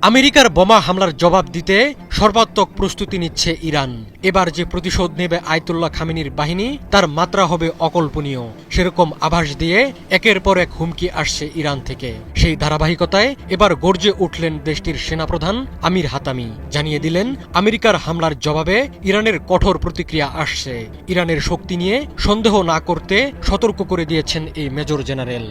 আমেরিকার বোমা হামলার জবাব দিতে সর্বাত্মক প্রস্তুতি নিচ্ছে ইরান। এবার যে প্রতিশোধ নেবে আয়াতুল্লাহ খামেনির বাহিনী তার মাত্রা হবে অকল্পনীয়। সেরকম আভাস দিয়ে একের পর এক হুমকি আসছে ইরান থেকে। সেই ধারাবাহিকতায় এবার গর্জে উঠলেন দেশটির সেনাপ্রধান আমির হাতামি। জানিয়ে দিলেন আমেরিকার হামলার জবাবে ইরানের কঠোর প্রতিক্রিয়া আসছে। ইরানের শক্তি নিয়ে সন্দেহ না করতে সতর্ক করে দিয়েছেন এই মেজর জেনারেল।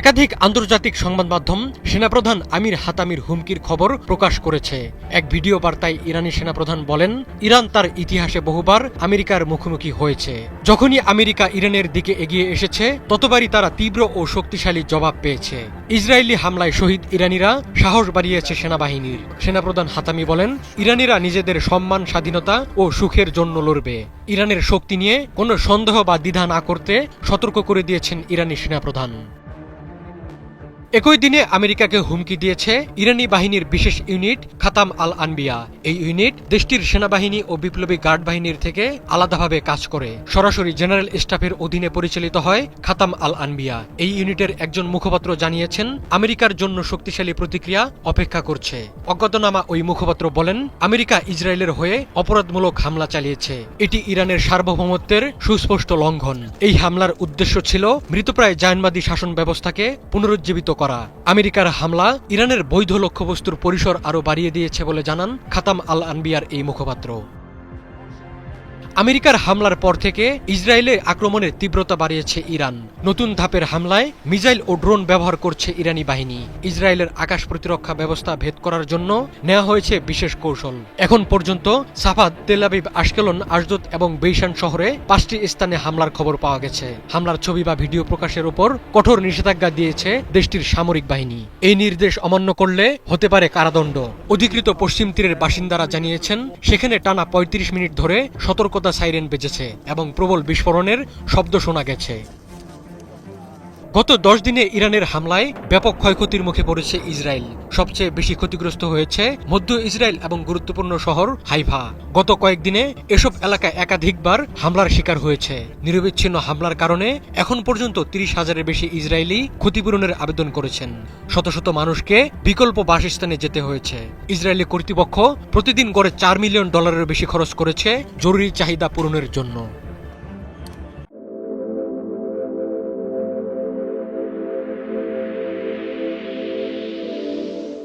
একাধিক আন্তর্জাতিক সংবাদ মাধ্যম সেনাপ্রধান আমির হাতামির হুমকির খবর প্রকাশ করেছে। এক ভিডিও বার্তায় ইরানি সেনাপ্রধান বলেন, ইরান তার ইতিহাসে বহুবার আমেরিকার মুখোমুখি হয়েছে। যখনই আমেরিকা ইরানের দিকে এগিয়ে এসেছে ততবারই তারা তীব্র ও শক্তিশালী জবাব পেয়েছে। ইসরায়েলি হামলায় শহীদ ইরানিরা সাহস বাড়িয়েছে সেনাবাহিনীর। সেনাপ্রধান হাতামি বলেন, ইরানিরা নিজেদের সম্মান, স্বাধীনতা ও সুখের জন্য লড়বে। ইরানের শক্তি নিয়ে কোনো সন্দেহ বা দ্বিধা না করতে সতর্ক করে দিয়েছেন ইরানি সেনাপ্রধান। একই দিনে আমেরিকাকে হুমকি দিয়েছে ইরানি বাহিনীর বিশেষ ইউনিট খাতাম আল আনবিয়া। এই ইউনিট দেশটির সেনাবাহিনী ও বিপ্লবী গার্ড বাহিনীর থেকে আলাদাভাবে কাজ করে। সরাসরি জেনারেল স্টাফের অধীনে পরিচালিত হয় খাতাম আল আনবিয়া। এই ইউনিটের একজন মুখপাত্র জানিয়েছেন, আমেরিকার জন্য শক্তিশালী প্রতিক্রিয়া অপেক্ষা করছে। অজ্ঞাতনামা ওই মুখপাত্র বলেন, আমেরিকা ইসরায়েলের হয়ে অপরাধমূলক হামলা চালিয়েছে। এটি ইরানের সার্বভৌমত্বের সুস্পষ্ট লঙ্ঘন। এই হামলার উদ্দেশ্য ছিল মৃতপ্রায় জায়নবাদী শাসন ব্যবস্থাকে পুনরুজ্জীবিত করা। আমেরিকার হামলা ইরানের বৈধ লক্ষ্যবস্তুর পরিসর আরও বাড়িয়ে দিয়েছে বলে জানান খাতাম আল আনবিয়ার এই মুখপাত্র। আমেরিকার হামলার পর থেকে ইসরায়েলে আক্রমণের তীব্রতা বাড়িয়েছে ইরান। নতুন ধাপের হামলায় মিসাইল ও ড্রোন ব্যবহার করছে ইরানি বাহিনী। ইসরায়েলের আকাশ প্রতিরক্ষা ব্যবস্থা ভেদ করার জন্য নেওয়া হয়েছে বিশেষ কৌশল। এখন পর্যন্ত সাফাদ, তেল আবিব, আশকেলন, আশদোদ এবং বেইশান শহরে 5টি স্থানে হামলার খবর পাওয়া গেছে। হামলার ছবি বা ভিডিও প্রকাশের উপর কঠোর নিষেধাজ্ঞা দিয়েছে দেশটির সামরিক বাহিনী। এই নির্দেশ অমান্য করলে হতে পারে কারাদণ্ড। অধিকৃত পশ্চিম তীরের বাসিন্দারা জানিয়েছেন, সেখানে টানা 35 মিনিট ধরে সতর্কতা সাইরেন বেজেছে এবং প্রবল বিস্ফোরণের শব্দ শোনা গেছে। গত 10 দিনে ইরানের হামলায় ব্যাপক ক্ষয়ক্ষতির মুখে পড়েছে ইসরায়েল। সবচেয়ে বেশি ক্ষতিগ্রস্ত হয়েছে মধ্য ইসরায়েল এবং গুরুত্বপূর্ণ শহর হাইফা। গত কয়েকদিনে এসব এলাকা একাধিকবার হামলার শিকার হয়েছে। নিরবিচ্ছিন্ন হামলার কারণে এখন পর্যন্ত 30,000-এর বেশি ইসরায়েলি ক্ষতিপূরণের আবেদন করেছেন। শত শত মানুষকে বিকল্প বাসস্থানে যেতে হয়েছে। ইসরায়েলি কর্তৃপক্ষ প্রতিদিন গড়ে $4 মিলিয়ন বেশি খরচ করেছে জরুরি চাহিদা পূরণের জন্য।